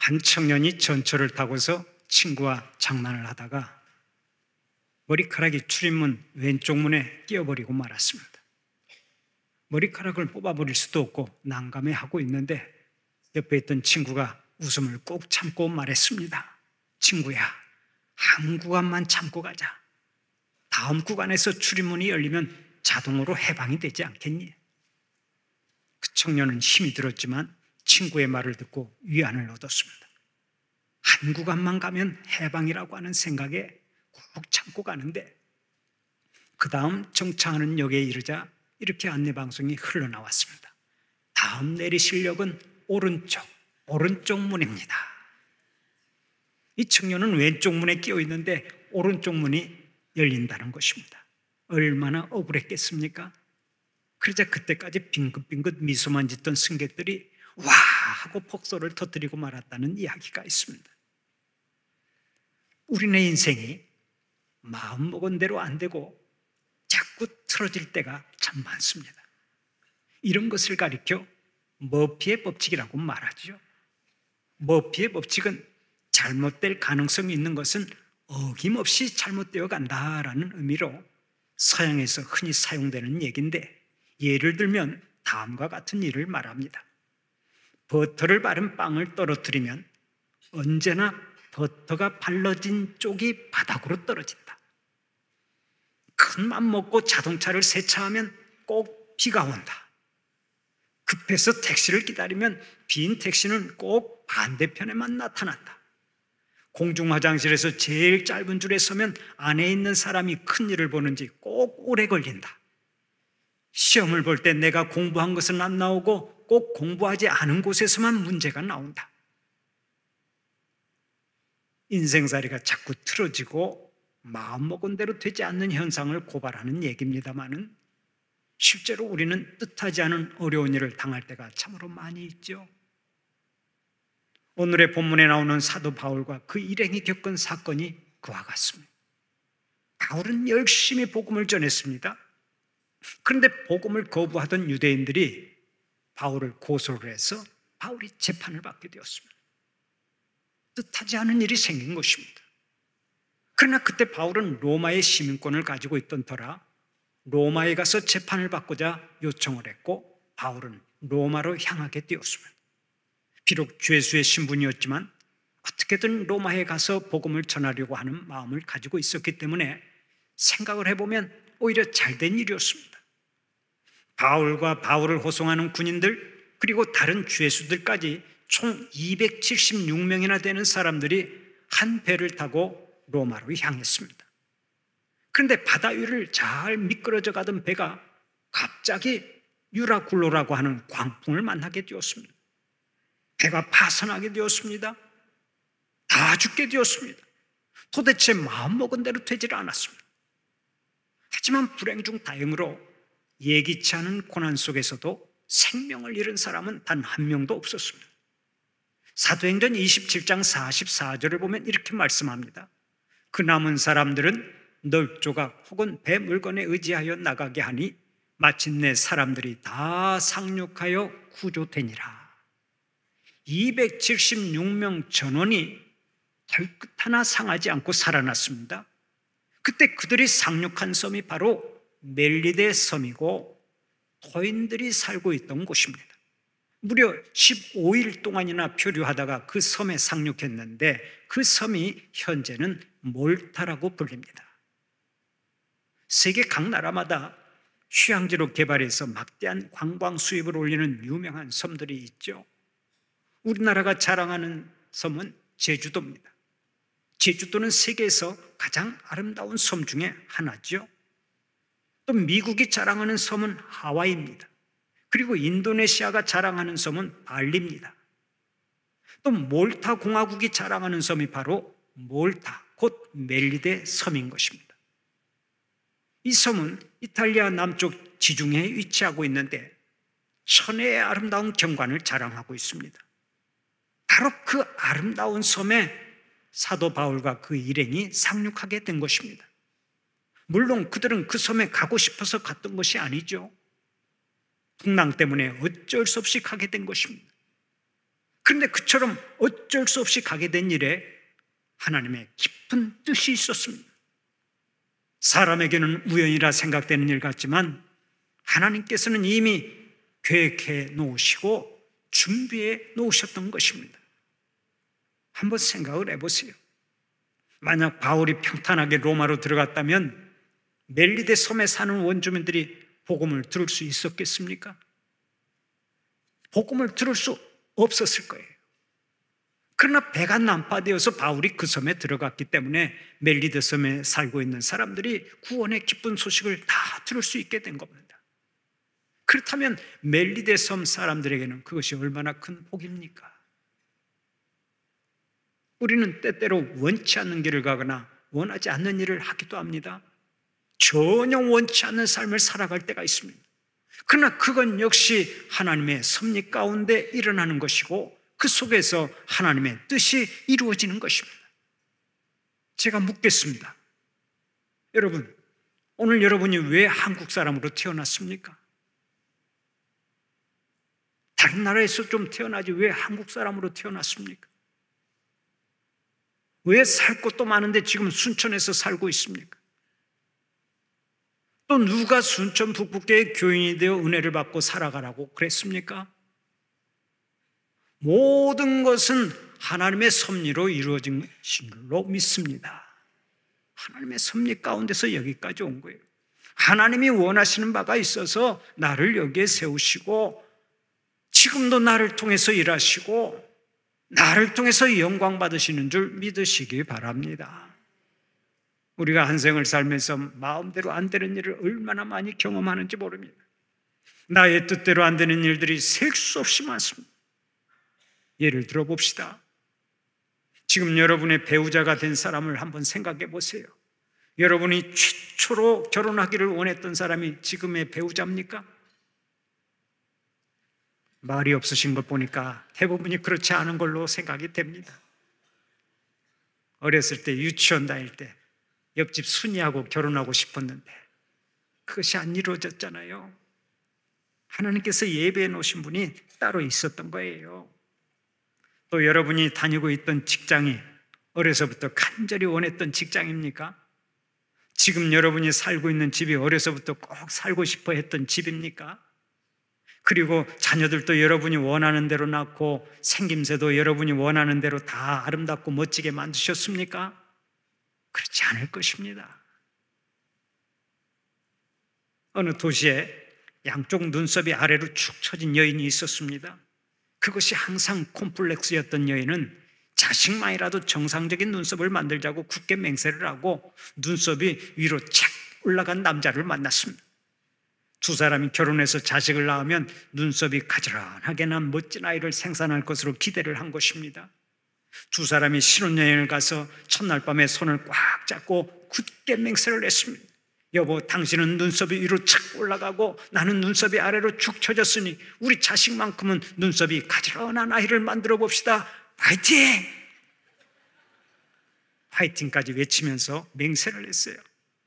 한 청년이 전철을 타고서 친구와 장난을 하다가 머리카락이 출입문 왼쪽 문에 끼어버리고 말았습니다. 머리카락을 뽑아버릴 수도 없고 난감해하고 있는데 옆에 있던 친구가 웃음을 꾹 참고 말했습니다. 친구야, 한 구간만 참고 가자. 다음 구간에서 출입문이 열리면 자동으로 해방이 되지 않겠니? 그 청년은 힘이 들었지만 친구의 말을 듣고 위안을 얻었습니다. 한 구간만 가면 해방이라고 하는 생각에 꾹 참고 가는데 그 다음 정차하는 역에 이르자 이렇게 안내방송이 흘러나왔습니다. 다음 내리실 역은 오른쪽 문입니다. 이 청년은 왼쪽 문에 끼어 있는데 오른쪽 문이 열린다는 것입니다. 얼마나 억울했겠습니까? 그러자 그때까지 빙긋빙긋 미소만 짓던 승객들이 와 하고 폭소를 터뜨리고 말았다는 이야기가 있습니다. 우리네 인생이 마음먹은 대로 안 되고 자꾸 틀어질 때가 참 많습니다. 이런 것을 가리켜 머피의 법칙이라고 말하죠. 머피의 법칙은 잘못될 가능성이 있는 것은 어김없이 잘못되어 간다라는 의미로 서양에서 흔히 사용되는 얘기인데 예를 들면 다음과 같은 일을 말합니다. 버터를 바른 빵을 떨어뜨리면 언제나 버터가 발라진 쪽이 바닥으로 떨어진다. 큰 맘 먹고 자동차를 세차하면 꼭 비가 온다. 급해서 택시를 기다리면 빈 택시는 꼭 반대편에만 나타난다. 공중 화장실에서 제일 짧은 줄에 서면 안에 있는 사람이 큰일을 보는지 꼭 오래 걸린다. 시험을 볼 때 내가 공부한 것은 안 나오고 꼭 공부하지 않은 곳에서만 문제가 나온다. 인생살이가 자꾸 틀어지고 마음먹은 대로 되지 않는 현상을 고발하는 얘기입니다마는 실제로 우리는 뜻하지 않은 어려운 일을 당할 때가 참으로 많이 있죠. 오늘의 본문에 나오는 사도 바울과 그 일행이 겪은 사건이 그와 같습니다. 바울은 열심히 복음을 전했습니다. 그런데 복음을 거부하던 유대인들이 바울을 고소를 해서 바울이 재판을 받게 되었습니다. 뜻하지 않은 일이 생긴 것입니다. 그러나 그때 바울은 로마의 시민권을 가지고 있던 터라 로마에 가서 재판을 받고자 요청을 했고 바울은 로마로 향하게 되었습니다. 비록 죄수의 신분이었지만 어떻게든 로마에 가서 복음을 전하려고 하는 마음을 가지고 있었기 때문에 생각을 해보면 오히려 잘된 일이었습니다. 바울과 바울을 호송하는 군인들 그리고 다른 죄수들까지 총 276명이나 되는 사람들이 한 배를 타고 로마로 향했습니다. 그런데 바다 위를 잘 미끄러져 가던 배가 갑자기 유라굴로라고 하는 광풍을 만나게 되었습니다. 배가 파산하게 되었습니다. 다 죽게 되었습니다. 도대체 마음먹은 대로 되질 않았습니다. 하지만 불행 중 다행으로 예기치 않은 고난 속에서도 생명을 잃은 사람은 단 한 명도 없었습니다. 사도행전 27장 44절을 보면 이렇게 말씀합니다. 그 남은 사람들은 널조각 혹은 배 물건에 의지하여 나가게 하니 마침내 사람들이 다 상륙하여 구조되니라. 276명 전원이 털끝 하나 상하지 않고 살아났습니다. 그때 그들이 상륙한 섬이 바로 멜리데 섬이고 토인들이 살고 있던 곳입니다. 무려 15일 동안이나 표류하다가 그 섬에 상륙했는데 그 섬이 현재는 몰타라고 불립니다. 세계 각 나라마다 휴양지로 개발해서 막대한 관광 수입을 올리는 유명한 섬들이 있죠. 우리나라가 자랑하는 섬은 제주도입니다. 제주도는 세계에서 가장 아름다운 섬 중에 하나죠. 또 미국이 자랑하는 섬은 하와이입니다. 그리고 인도네시아가 자랑하는 섬은 발리입니다. 또 몰타 공화국이 자랑하는 섬이 바로 몰타, 곧 멜리데 섬인 것입니다. 이 섬은 이탈리아 남쪽 지중해에 위치하고 있는데 천혜의 아름다운 경관을 자랑하고 있습니다. 바로 그 아름다운 섬에 사도 바울과 그 일행이 상륙하게 된 것입니다. 물론 그들은 그 섬에 가고 싶어서 갔던 것이 아니죠. 풍랑 때문에 어쩔 수 없이 가게 된 것입니다. 그런데 그처럼 어쩔 수 없이 가게 된 일에 하나님의 깊은 뜻이 있었습니다. 사람에게는 우연이라 생각되는 일 같지만 하나님께서는 이미 계획해 놓으시고 준비해 놓으셨던 것입니다. 한번 생각을 해보세요. 만약 바울이 평탄하게 로마로 들어갔다면 멜리데 섬에 사는 원주민들이 복음을 들을 수 있었겠습니까? 복음을 들을 수 없었을 거예요. 그러나 배가 난파되어서 바울이 그 섬에 들어갔기 때문에 멜리데 섬에 살고 있는 사람들이 구원의 기쁜 소식을 다 들을 수 있게 된 겁니다. 그렇다면 멜리데 섬 사람들에게는 그것이 얼마나 큰 복입니까? 우리는 때때로 원치 않는 길을 가거나 원하지 않는 일을 하기도 합니다. 전혀 원치 않는 삶을 살아갈 때가 있습니다. 그러나 그건 역시 하나님의 섭리 가운데 일어나는 것이고 그 속에서 하나님의 뜻이 이루어지는 것입니다. 제가 묻겠습니다. 여러분, 오늘 여러분이 왜 한국 사람으로 태어났습니까? 다른 나라에서 좀 태어나지 왜 한국 사람으로 태어났습니까? 왜 살 곳도 많은데 지금 순천에서 살고 있습니까? 또 누가 순천 북북교의 교인이 되어 은혜를 받고 살아가라고 그랬습니까? 모든 것은 하나님의 섭리로 이루어진 줄로 믿습니다. 하나님의 섭리 가운데서 여기까지 온 거예요. 하나님이 원하시는 바가 있어서 나를 여기에 세우시고 지금도 나를 통해서 일하시고 나를 통해서 영광 받으시는 줄 믿으시기 바랍니다. 우리가 한 생을 살면서 마음대로 안 되는 일을 얼마나 많이 경험하는지 모릅니다. 나의 뜻대로 안 되는 일들이 셀 수 없이 많습니다. 예를 들어 봅시다. 지금 여러분의 배우자가 된 사람을 한번 생각해 보세요. 여러분이 최초로 결혼하기를 원했던 사람이 지금의 배우자입니까? 말이 없으신 것 보니까 대부분이 그렇지 않은 걸로 생각이 됩니다. 어렸을 때 유치원 다닐 때 옆집 순이하고 결혼하고 싶었는데 그것이 안 이루어졌잖아요. 하나님께서 예배해 놓으신 분이 따로 있었던 거예요. 또 여러분이 다니고 있던 직장이 어려서부터 간절히 원했던 직장입니까? 지금 여러분이 살고 있는 집이 어려서부터 꼭 살고 싶어 했던 집입니까? 그리고 자녀들도 여러분이 원하는 대로 낳고 생김새도 여러분이 원하는 대로 다 아름답고 멋지게 만드셨습니까? 그렇지 않을 것입니다. 어느 도시에 양쪽 눈썹이 아래로 축 처진 여인이 있었습니다. 그것이 항상 콤플렉스였던 여인은 자식만이라도 정상적인 눈썹을 만들자고 굳게 맹세를 하고 눈썹이 위로 착 올라간 남자를 만났습니다. 두 사람이 결혼해서 자식을 낳으면 눈썹이 가지런하게 난 멋진 아이를 생산할 것으로 기대를 한 것입니다. 두 사람이 신혼여행을 가서 첫날 밤에 손을 꽉 잡고 굳게 맹세를 했습니다. 여보, 당신은 눈썹이 위로 착 올라가고 나는 눈썹이 아래로 축 처졌으니 우리 자식만큼은 눈썹이 가지런한 아이를 만들어 봅시다. 파이팅! 파이팅까지 외치면서 맹세를 했어요.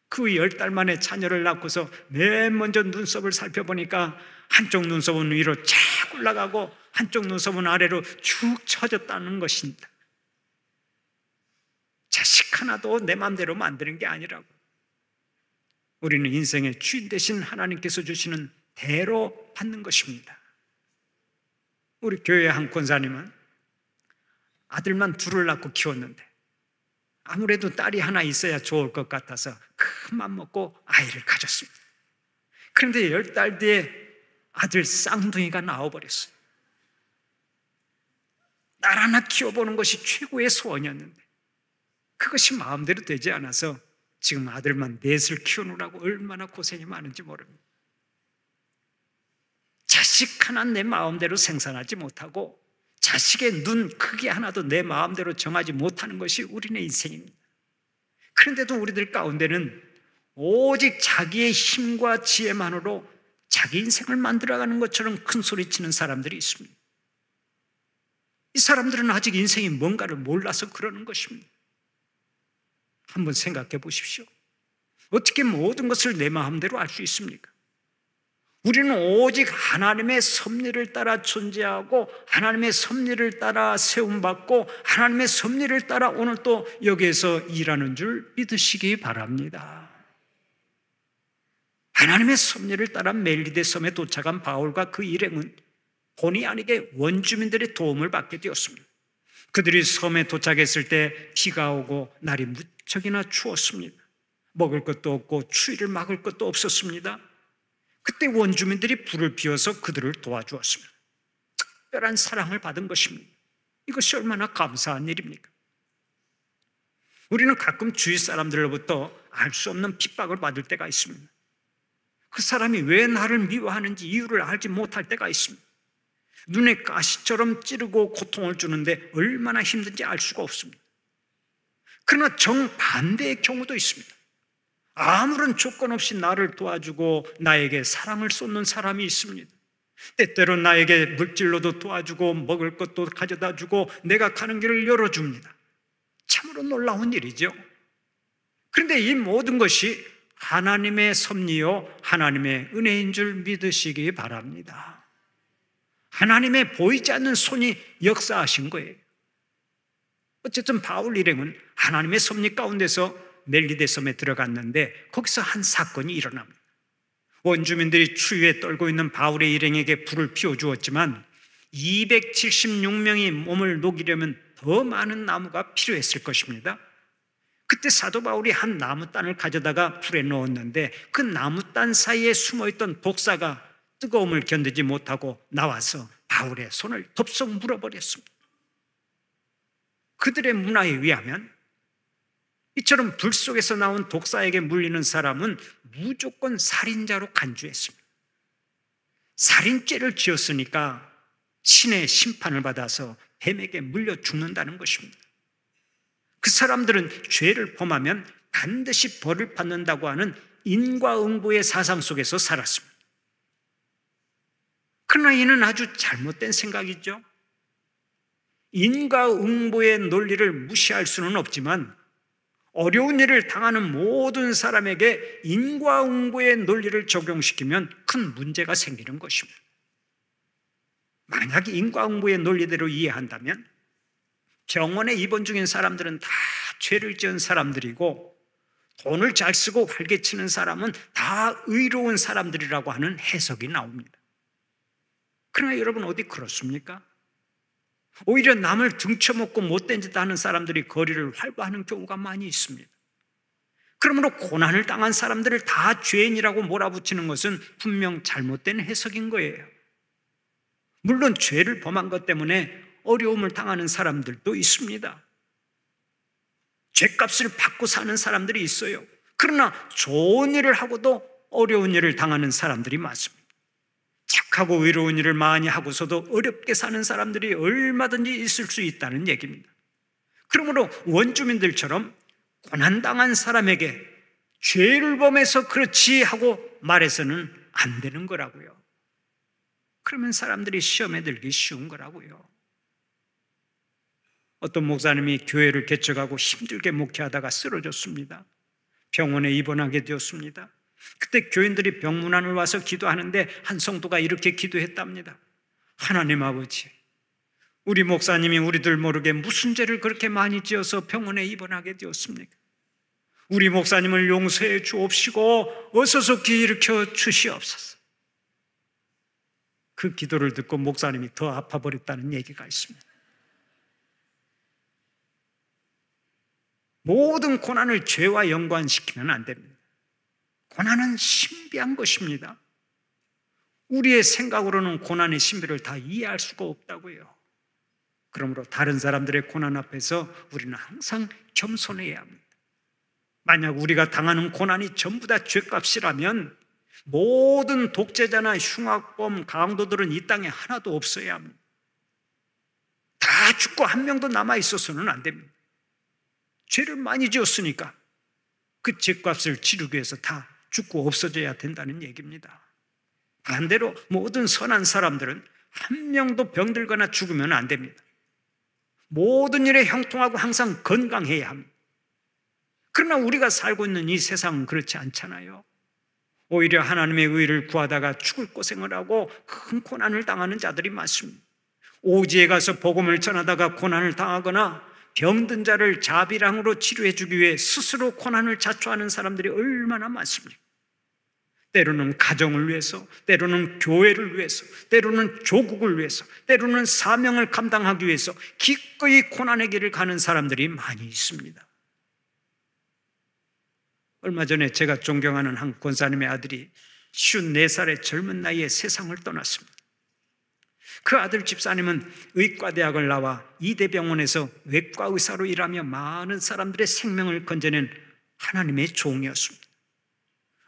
그 10달 만에 자녀를 낳고서 맨 먼저 눈썹을 살펴보니까 한쪽 눈썹은 위로 착 올라가고 한쪽 눈썹은 아래로 축 처졌다는 것입니다. 자식 하나도 내 마음대로 만드는 게 아니라고. 우리는 인생의 주인 되신 하나님께서 주시는 대로 받는 것입니다. 우리 교회 한 권사님은 아들만 둘을 낳고 키웠는데 아무래도 딸이 하나 있어야 좋을 것 같아서 큰 맘 먹고 아이를 가졌습니다. 그런데 10달 뒤에 아들 쌍둥이가 나와버렸어요. 딸 하나 키워보는 것이 최고의 소원이었는데 그것이 마음대로 되지 않아서 지금 아들만 넷을 키우느라고 얼마나 고생이 많은지 모릅니다. 자식 하나 내 마음대로 생산하지 못하고 자식의 눈 크기 하나도 내 마음대로 정하지 못하는 것이 우리네 인생입니다. 그런데도 우리들 가운데는 오직 자기의 힘과 지혜만으로 자기 인생을 만들어가는 것처럼 큰 소리치는 사람들이 있습니다. 이 사람들은 아직 인생이 뭔가를 몰라서 그러는 것입니다. 한번 생각해 보십시오. 어떻게 모든 것을 내 마음대로 알 수 있습니까? 우리는 오직 하나님의 섭리를 따라 존재하고 하나님의 섭리를 따라 세움받고 하나님의 섭리를 따라 오늘 또 여기에서 일하는 줄 믿으시기 바랍니다. 하나님의 섭리를 따라 멜리데 섬에 도착한 바울과 그 일행은 본의 아니게 원주민들의 도움을 받게 되었습니다. 그들이 섬에 도착했을 때 비가 오고 날이 무척이나 추웠습니다. 먹을 것도 없고 추위를 막을 것도 없었습니다. 그때 원주민들이 불을 피워서 그들을 도와주었습니다. 특별한 사랑을 받은 것입니다. 이것이 얼마나 감사한 일입니까? 우리는 가끔 주위 사람들로부터 알 수 없는 핍박을 받을 때가 있습니다. 그 사람이 왜 나를 미워하는지 이유를 알지 못할 때가 있습니다. 눈에 가시처럼 찌르고 고통을 주는데 얼마나 힘든지 알 수가 없습니다. 그러나 정반대의 경우도 있습니다. 아무런 조건 없이 나를 도와주고 나에게 사랑을 쏟는 사람이 있습니다. 때때로 나에게 물질로도 도와주고 먹을 것도 가져다 주고 내가 가는 길을 열어줍니다. 참으로 놀라운 일이죠. 그런데 이 모든 것이 하나님의 섭리요 하나님의 은혜인 줄 믿으시기 바랍니다. 하나님의 보이지 않는 손이 역사하신 거예요. 어쨌든 바울 일행은 하나님의 섭리 가운데서 멜리데 섬에 들어갔는데 거기서 한 사건이 일어납니다. 원주민들이 추위에 떨고 있는 바울의 일행에게 불을 피워주었지만 276명이 몸을 녹이려면 더 많은 나무가 필요했을 것입니다. 그때 사도 바울이 한 나무단을 가져다가 불에 넣었는데 그 나무단 사이에 숨어있던 독사가 뜨거움을 견디지 못하고 나와서 바울의 손을 덥석 물어버렸습니다. 그들의 문화에 의하면 이처럼 불 속에서 나온 독사에게 물리는 사람은 무조건 살인자로 간주했습니다. 살인죄를 지었으니까 신의 심판을 받아서 뱀에게 물려 죽는다는 것입니다. 그 사람들은 죄를 범하면 반드시 벌을 받는다고 하는 인과응보의 사상 속에서 살았습니다. 그러나 이는 아주 잘못된 생각이죠. 인과응보의 논리를 무시할 수는 없지만 어려운 일을 당하는 모든 사람에게 인과응보의 논리를 적용시키면 큰 문제가 생기는 것입니다. 만약 인과응보의 논리대로 이해한다면 병원에 입원 중인 사람들은 다 죄를 지은 사람들이고 돈을 잘 쓰고 활개치는 사람은 다 의로운 사람들이라고 하는 해석이 나옵니다. 그러나 여러분 어디 그렇습니까? 오히려 남을 등쳐먹고 못된 짓 하는 사람들이 거리를 활보하는 경우가 많이 있습니다. 그러므로 고난을 당한 사람들을 다 죄인이라고 몰아붙이는 것은 분명 잘못된 해석인 거예요. 물론 죄를 범한 것 때문에 어려움을 당하는 사람들도 있습니다. 죗값을 받고 사는 사람들이 있어요. 그러나 좋은 일을 하고도 어려운 일을 당하는 사람들이 많습니다. 착하고 의로운 일을 많이 하고서도 어렵게 사는 사람들이 얼마든지 있을 수 있다는 얘기입니다. 그러므로 원주민들처럼 고난당한 사람에게 죄를 범해서 그렇지 하고 말해서는 안 되는 거라고요. 그러면 사람들이 시험에 들기 쉬운 거라고요. 어떤 목사님이 교회를 개척하고 힘들게 목회하다가 쓰러졌습니다. 병원에 입원하게 되었습니다. 그때 교인들이 병문안을 와서 기도하는데 한 성도가 이렇게 기도했답니다. 하나님 아버지, 우리 목사님이 우리들 모르게 무슨 죄를 그렇게 많이 지어서 병원에 입원하게 되었습니까? 우리 목사님을 용서해 주옵시고 어서서 기일으켜 주시옵소서. 그 기도를 듣고 목사님이 더 아파버렸다는 얘기가 있습니다. 모든 고난을 죄와 연관시키면 안 됩니다. 고난은 신비한 것입니다. 우리의 생각으로는 고난의 신비를 다 이해할 수가 없다고요. 그러므로 다른 사람들의 고난 앞에서 우리는 항상 겸손해야 합니다. 만약 우리가 당하는 고난이 전부 다 죄값이라면 모든 독재자나 흉악범, 강도들은 이 땅에 하나도 없어야 합니다. 다 죽고 한 명도 남아있어서는 안 됩니다. 죄를 많이 지었으니까 그 죄값을 치르기 위해서 다 죽고 없어져야 된다는 얘기입니다. 반대로 모든 선한 사람들은 한 명도 병들거나 죽으면 안 됩니다. 모든 일에 형통하고 항상 건강해야 합니다. 그러나 우리가 살고 있는 이 세상은 그렇지 않잖아요. 오히려 하나님의 의를 구하다가 죽을 고생을 하고 큰 고난을 당하는 자들이 많습니다. 오지에 가서 복음을 전하다가 고난을 당하거나 병든 자를 자비랑으로 치료해 주기 위해 스스로 고난을 자초하는 사람들이 얼마나 많습니까? 때로는 가정을 위해서, 때로는 교회를 위해서, 때로는 조국을 위해서, 때로는 사명을 감당하기 위해서 기꺼이 고난의 길을 가는 사람들이 많이 있습니다. 얼마 전에 제가 존경하는 한 권사님의 아들이 54살의 젊은 나이에 세상을 떠났습니다. 그 아들 집사님은 의과대학을 나와 이대병원에서 외과 의사로 일하며 많은 사람들의 생명을 건져낸 하나님의 종이었습니다.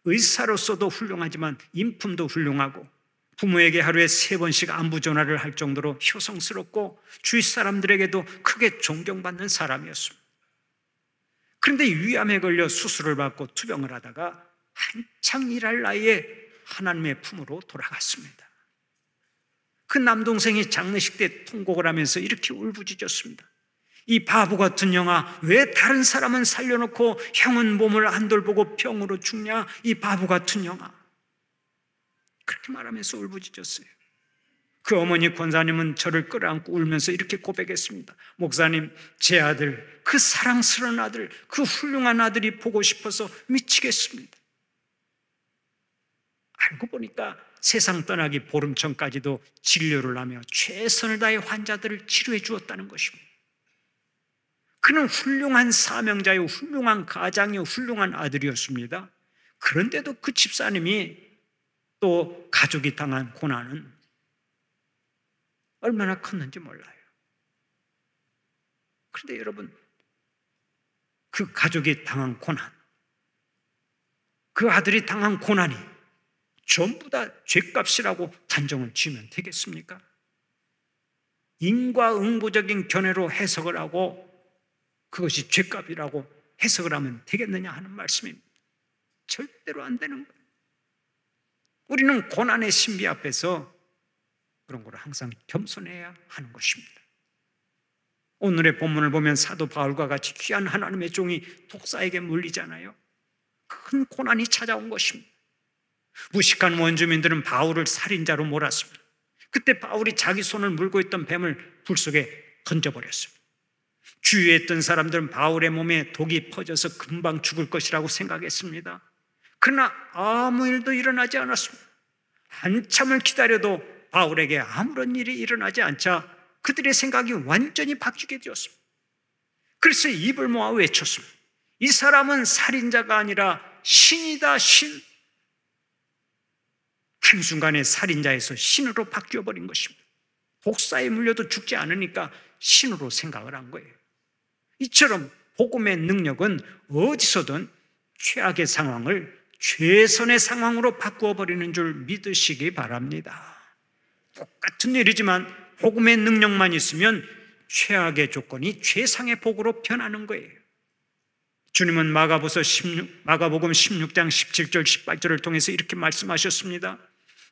의사로서도 훌륭하지만 인품도 훌륭하고 부모에게 하루에 3번씩 안부 전화를 할 정도로 효성스럽고 주위 사람들에게도 크게 존경받는 사람이었습니다. 그런데 위암에 걸려 수술을 받고 투병을 하다가 한창 일할 나이에 하나님의 품으로 돌아갔습니다. 그 남동생이 장례식 때 통곡을 하면서 이렇게 울부짖었습니다. 이 바보 같은 영아, 왜 다른 사람은 살려놓고 형은 몸을 안 돌보고 병으로 죽냐? 이 바보 같은 영아. 그렇게 말하면서 울부짖었어요. 그 어머니 권사님은 저를 끌어안고 울면서 이렇게 고백했습니다. 목사님, 제 아들, 그 사랑스러운 아들, 그 훌륭한 아들이 보고 싶어서 미치겠습니다. 알고 보니까 세상 떠나기 보름 전까지도 진료를 하며 최선을 다해 환자들을 치료해 주었다는 것입니다. 그는 훌륭한 사명자요, 훌륭한 가장이요, 훌륭한 아들이었습니다. 그런데도 그 집사님이 또 가족이 당한 고난은 얼마나 컸는지 몰라요. 그런데 여러분, 그 가족이 당한 고난, 그 아들이 당한 고난이 전부 다 죗값이라고 단정을 지으면 되겠습니까? 인과응보적인 견해로 해석을 하고 그것이 죗값이라고 해석을 하면 되겠느냐 하는 말씀입니다. 절대로 안 되는 거예요. 우리는 고난의 신비 앞에서 그런 걸 항상 겸손해야 하는 것입니다. 오늘의 본문을 보면 사도 바울과 같이 귀한 하나님의 종이 독사에게 물리잖아요. 큰 고난이 찾아온 것입니다. 무식한 원주민들은 바울을 살인자로 몰았습니다. 그때 바울이 자기 손을 물고 있던 뱀을 불 속에 던져버렸습니다. 주위에 있던 사람들은 바울의 몸에 독이 퍼져서 금방 죽을 것이라고 생각했습니다. 그러나 아무 일도 일어나지 않았습니다. 한참을 기다려도 바울에게 아무런 일이 일어나지 않자 그들의 생각이 완전히 바뀌게 되었습니다. 그래서 입을 모아 외쳤습니다. 이 사람은 살인자가 아니라 신이다, 신. 한순간에 살인자에서 신으로 바뀌어버린 것입니다. 독사에 물려도 죽지 않으니까 신으로 생각을 한 거예요. 이처럼 복음의 능력은 어디서든 최악의 상황을 최선의 상황으로 바꾸어버리는 줄 믿으시기 바랍니다. 똑같은 일이지만 복음의 능력만 있으면 최악의 조건이 최상의 복으로 변하는 거예요. 주님은 마가복음 16장 17절 18절을 통해서 이렇게 말씀하셨습니다.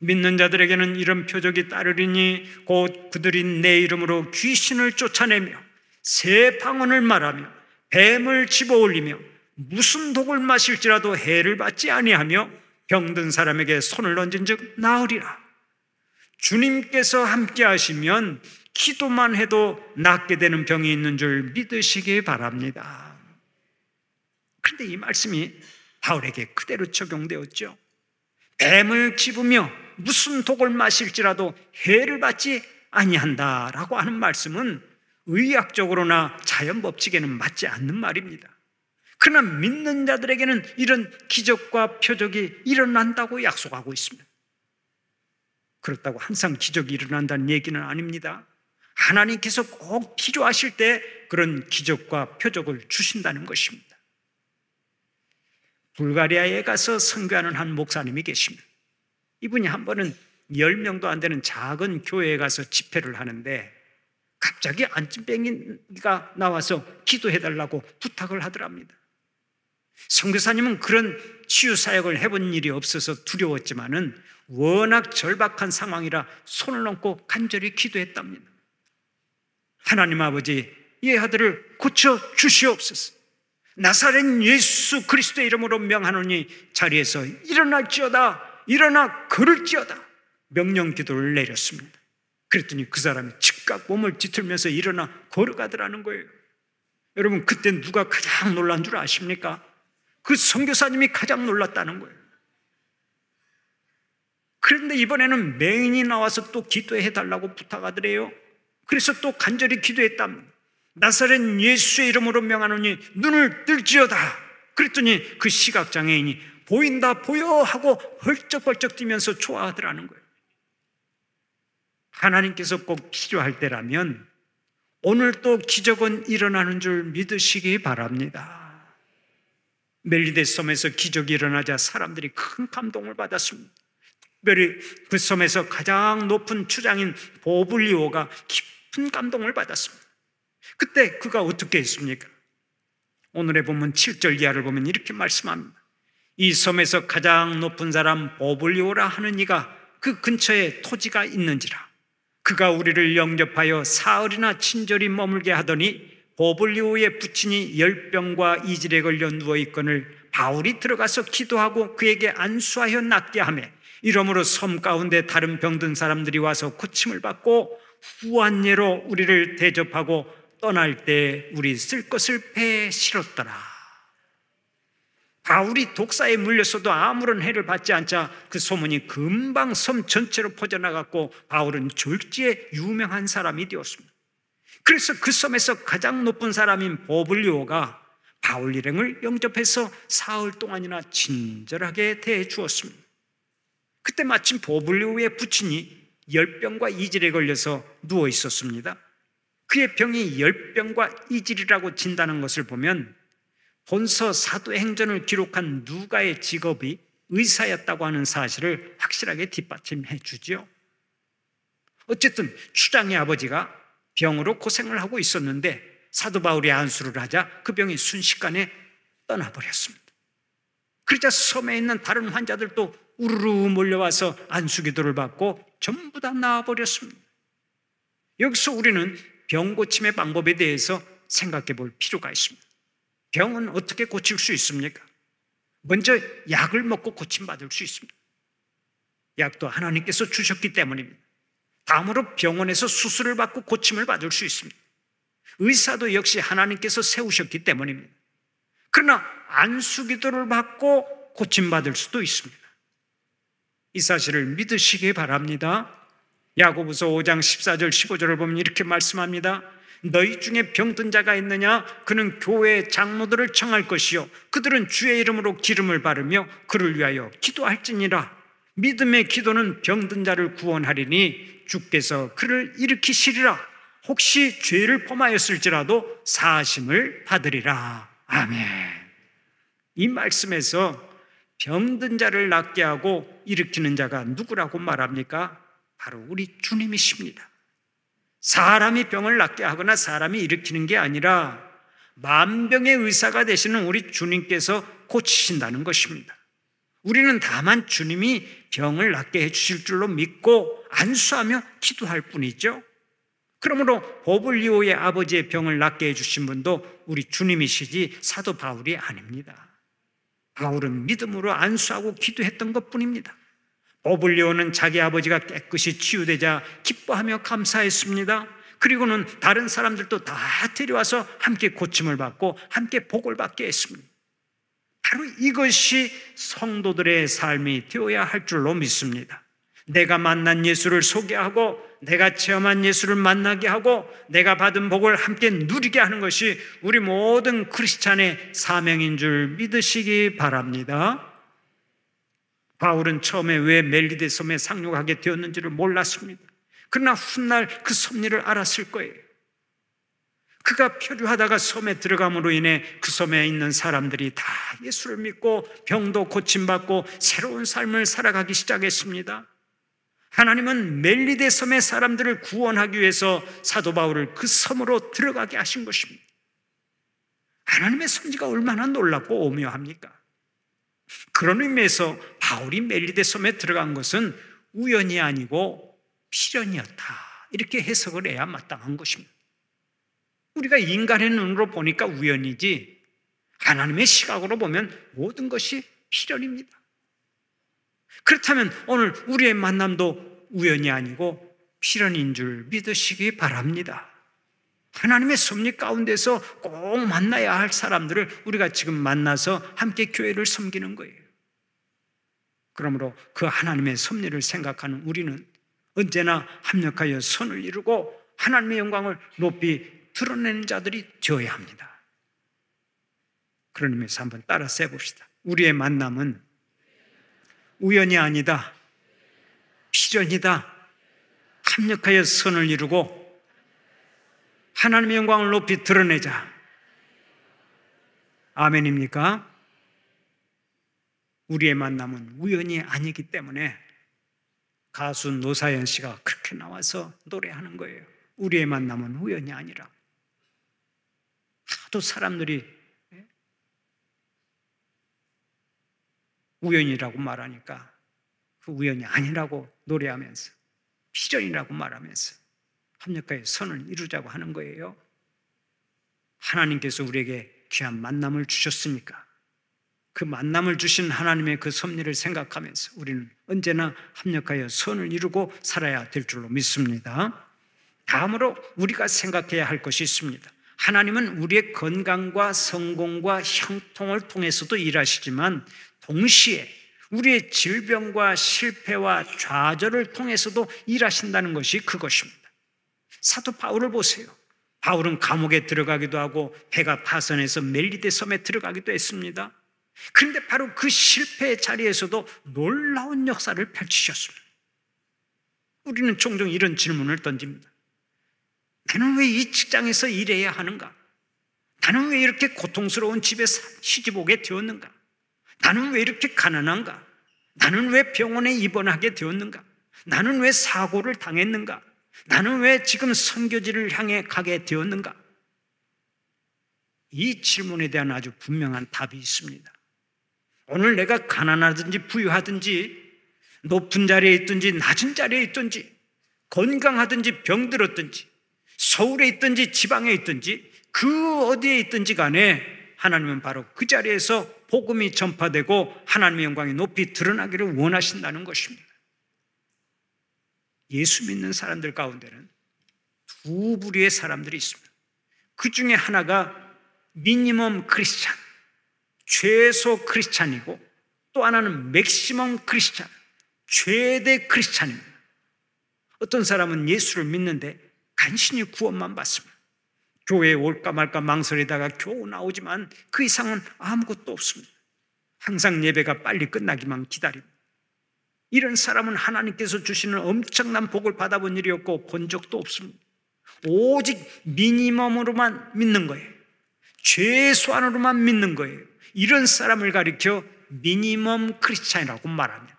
믿는 자들에게는 이런 표적이 따르리니 곧 그들이 내 이름으로 귀신을 쫓아내며 새 방언을 말하며 뱀을 집어올리며 무슨 독을 마실지라도 해를 받지 아니하며 병든 사람에게 손을 얹은 즉 나으리라. 주님께서 함께 하시면 기도만 해도 낫게 되는 병이 있는 줄 믿으시기 바랍니다. 그런데 이 말씀이 바울에게 그대로 적용되었죠. 뱀을 집으며 무슨 독을 마실지라도 해를 받지 아니한다라고 하는 말씀은 의학적으로나 자연 법칙에는 맞지 않는 말입니다. 그러나 믿는 자들에게는 이런 기적과 표적이 일어난다고 약속하고 있습니다. 그렇다고 항상 기적이 일어난다는 얘기는 아닙니다. 하나님께서 꼭 필요하실 때 그런 기적과 표적을 주신다는 것입니다. 불가리아에 가서 선교하는 한 목사님이 계십니다. 이분이 한 번은 10명도 안 되는 작은 교회에 가서 집회를 하는데 갑자기 안진뱅이가 나와서 기도해달라고 부탁을 하더랍니다. 선교사님은 그런 치유사역을 해본 일이 없어서 두려웠지만은 워낙 절박한 상황이라 손을 얹고 간절히 기도했답니다. 하나님 아버지, 이 아들을 고쳐 주시옵소서. 나사렛 예수 그리스도의 이름으로 명하노니 자리에서 일어날지어다, 일어나 걸을지어다. 명령 기도를 내렸습니다. 그랬더니 그 사람이 즉각 몸을 뒤틀면서 일어나 걸어가더라는 거예요. 여러분, 그때 누가 가장 놀란 줄 아십니까? 그 선교사님이 가장 놀랐다는 거예요. 그런데 이번에는 맹인이 나와서 또 기도해달라고 부탁하더래요. 그래서 또 간절히 기도했답니다. 나사렛 예수의 이름으로 명하노니 눈을 뜰지어다. 그랬더니 그 시각장애인이 보인다 보여 하고 헐쩍헐쩍 뛰면서 좋아하더라는 거예요. 하나님께서 꼭 필요할 때라면 오늘 또 기적은 일어나는 줄 믿으시기 바랍니다. 멜리데 섬에서 기적이 일어나자 사람들이 큰 감동을 받았습니다. 특별히 그 섬에서 가장 높은 추장인 보블리오가 깊은 감동을 받았습니다. 그때 그가 어떻게 했습니까? 오늘의 본문 7절 이하를 보면 이렇게 말씀합니다. 이 섬에서 가장 높은 사람 보블리오라 하는 이가 그 근처에 토지가 있는지라. 그가 우리를 영접하여 사흘이나 친절히 머물게 하더니 보블리오의 부친이 열병과 이질에 걸려 누워있거늘 바울이 들어가서 기도하고 그에게 안수하여 낫게 하매 이러므로 섬 가운데 다른 병든 사람들이 와서 고침을 받고 후한 예로 우리를 대접하고 떠날 때 우리 쓸 것을 배에 실었더라. 바울이 독사에 물렸어도 아무런 해를 받지 않자 그 소문이 금방 섬 전체로 퍼져나갔고 바울은 졸지에 유명한 사람이 되었습니다. 그래서 그 섬에서 가장 높은 사람인 보블리오가 바울 일행을 영접해서 사흘 동안이나 친절하게 대해 주었습니다. 그때 마침 보블리오의 부친이 열병과 이질에 걸려서 누워 있었습니다. 그의 병이 열병과 이질이라고 진다는 것을 보면 본서 사도행전을 기록한 누가의 직업이 의사였다고 하는 사실을 확실하게 뒷받침해 주지요. 어쨌든 추장의 아버지가 병으로 고생을 하고 있었는데 사도 바울이 안수를 하자 그 병이 순식간에 떠나버렸습니다. 그러자 섬에 있는 다른 환자들도 우르르 몰려와서 안수기도를 받고 전부 다 나아버렸습니다. 여기서 우리는 병 고침의 방법에 대해서 생각해 볼 필요가 있습니다. 병은 어떻게 고칠 수 있습니까? 먼저 약을 먹고 고침받을 수 있습니다. 약도 하나님께서 주셨기 때문입니다. 다음으로 병원에서 수술을 받고 고침을 받을 수 있습니다. 의사도 역시 하나님께서 세우셨기 때문입니다. 그러나 안수기도를 받고 고침받을 수도 있습니다. 이 사실을 믿으시기 바랍니다. 야고보서 5장 14절 15절을 보면 이렇게 말씀합니다. 너희 중에 병든 자가 있느냐? 그는 교회의 장로들을 청할 것이요 그들은 주의 이름으로 기름을 바르며 그를 위하여 기도할지니라. 믿음의 기도는 병든 자를 구원하리니 주께서 그를 일으키시리라. 혹시 죄를 범하였을지라도 사하심을 받으리라. 아멘. 이 말씀에서 병든 자를 낫게 하고 일으키는 자가 누구라고 말합니까? 바로 우리 주님이십니다. 사람이 병을 낫게 하거나 사람이 일으키는 게 아니라 만병의 의사가 되시는 우리 주님께서 고치신다는 것입니다. 우리는 다만 주님이 병을 낫게 해주실 줄로 믿고 안수하며 기도할 뿐이죠. 그러므로 보블리오의 아버지의 병을 낫게 해주신 분도 우리 주님이시지 사도 바울이 아닙니다. 바울은 믿음으로 안수하고 기도했던 것뿐입니다. 보블리오는 자기 아버지가 깨끗이 치유되자 기뻐하며 감사했습니다. 그리고는 다른 사람들도 다 데려와서 함께 고침을 받고 함께 복을 받게 했습니다. 바로 이것이 성도들의 삶이 되어야 할 줄로 믿습니다. 내가 만난 예수를 소개하고 내가 체험한 예수를 만나게 하고 내가 받은 복을 함께 누리게 하는 것이 우리 모든 크리스찬의 사명인 줄 믿으시기 바랍니다. 바울은 처음에 왜 멜리데 섬에 상륙하게 되었는지를 몰랐습니다. 그러나 훗날 그 섭리를 알았을 거예요. 그가 표류하다가 섬에 들어감으로 인해 그 섬에 있는 사람들이 다 예수를 믿고 병도 고침받고 새로운 삶을 살아가기 시작했습니다. 하나님은 멜리데 섬의 사람들을 구원하기 위해서 사도 바울을 그 섬으로 들어가게 하신 것입니다. 하나님의 섭리가 얼마나 놀랍고 오묘합니까? 그런 의미에서 바울이 멜리데 섬에 들어간 것은 우연이 아니고 필연이었다. 이렇게 해석을 해야 마땅한 것입니다. 우리가 인간의 눈으로 보니까 우연이지 하나님의 시각으로 보면 모든 것이 필연입니다. 그렇다면 오늘 우리의 만남도 우연이 아니고 필연인 줄 믿으시기 바랍니다. 하나님의 섭리 가운데서 꼭 만나야 할 사람들을 우리가 지금 만나서 함께 교회를 섬기는 거예요. 그러므로 그 하나님의 섭리를 생각하는 우리는 언제나 합력하여 선을 이루고 하나님의 영광을 높이 드러내는 자들이 되어야 합니다. 그런 의미에서 한번 따라서 해봅시다. 우리의 만남은 우연이 아니다, 필연이다. 합력하여 선을 이루고 하나님의 영광을 높이 드러내자. 아멘입니까? 우리의 만남은 우연이 아니기 때문에 가수 노사연 씨가 그렇게 나와서 노래하는 거예요. 우리의 만남은 우연이 아니라. 하도 사람들이 우연이라고 말하니까 그 우연이 아니라고 노래하면서 필연이라고 말하면서 합력하여 선을 이루자고 하는 거예요. 하나님께서 우리에게 귀한 만남을 주셨으니까 그 만남을 주신 하나님의 그 섭리를 생각하면서 우리는 언제나 합력하여 선을 이루고 살아야 될 줄로 믿습니다. 다음으로 우리가 생각해야 할 것이 있습니다. 하나님은 우리의 건강과 성공과 형통을 통해서도 일하시지만 동시에 우리의 질병과 실패와 좌절을 통해서도 일하신다는 것이 그것입니다. 사도 바울을 보세요. 바울은 감옥에 들어가기도 하고 배가 파선해서 멜리데 섬에 들어가기도 했습니다. 그런데 바로 그 실패의 자리에서도 놀라운 역사를 펼치셨습니다. 우리는 종종 이런 질문을 던집니다. 나는 왜 이 직장에서 일해야 하는가? 나는 왜 이렇게 고통스러운 집에 시집 오게 되었는가? 나는 왜 이렇게 가난한가? 나는 왜 병원에 입원하게 되었는가? 나는 왜 사고를 당했는가? 나는 왜 지금 선교지를 향해 가게 되었는가? 이 질문에 대한 아주 분명한 답이 있습니다. 오늘 내가 가난하든지 부유하든지 높은 자리에 있든지 낮은 자리에 있든지 건강하든지 병들었든지 서울에 있든지 지방에 있든지 그 어디에 있든지 간에 하나님은 바로 그 자리에서 복음이 전파되고 하나님의 영광이 높이 드러나기를 원하신다는 것입니다. 예수 믿는 사람들 가운데는 두 부류의 사람들이 있습니다. 그 중에 하나가 미니멈 크리스찬, 최소 크리스찬이고 또 하나는 맥시멈 크리스찬, 최대 크리스찬입니다. 어떤 사람은 예수를 믿는데 간신히 구원만 받습니다. 교회에 올까 말까 망설이다가 겨우 나오지만 그 이상은 아무것도 없습니다. 항상 예배가 빨리 끝나기만 기다립니다. 이런 사람은 하나님께서 주시는 엄청난 복을 받아본 일이 없고 본 적도 없습니다. 오직 미니멈으로만 믿는 거예요. 최소한으로만 믿는 거예요. 이런 사람을 가리켜 미니멈 크리스찬이라고 말합니다.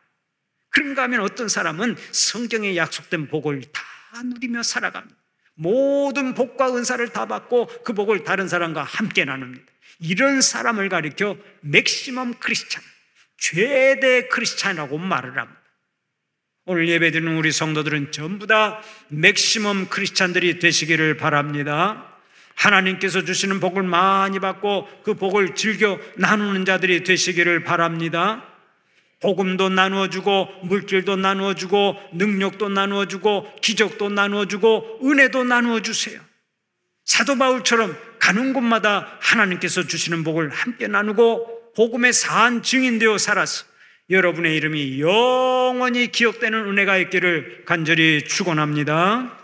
그런가 하면 어떤 사람은 성경에 약속된 복을 다 누리며 살아갑니다. 모든 복과 은사를 다 받고 그 복을 다른 사람과 함께 나눕니다. 이런 사람을 가리켜 맥시멈 크리스찬, 최대 크리스찬이라고 말을 합니다. 오늘 예배드리는 우리 성도들은 전부 다 맥시멈 크리스찬들이 되시기를 바랍니다. 하나님께서 주시는 복을 많이 받고 그 복을 즐겨 나누는 자들이 되시기를 바랍니다. 복음도 나누어주고 물질도 나누어주고 능력도 나누어주고 기적도 나누어주고 은혜도 나누어주세요. 사도 바울처럼 가는 곳마다 하나님께서 주시는 복을 함께 나누고 복음의 사한 증인되어 살아서 여러분의 이름이 영원히 기억되는 은혜가 있기를 간절히 축원합니다.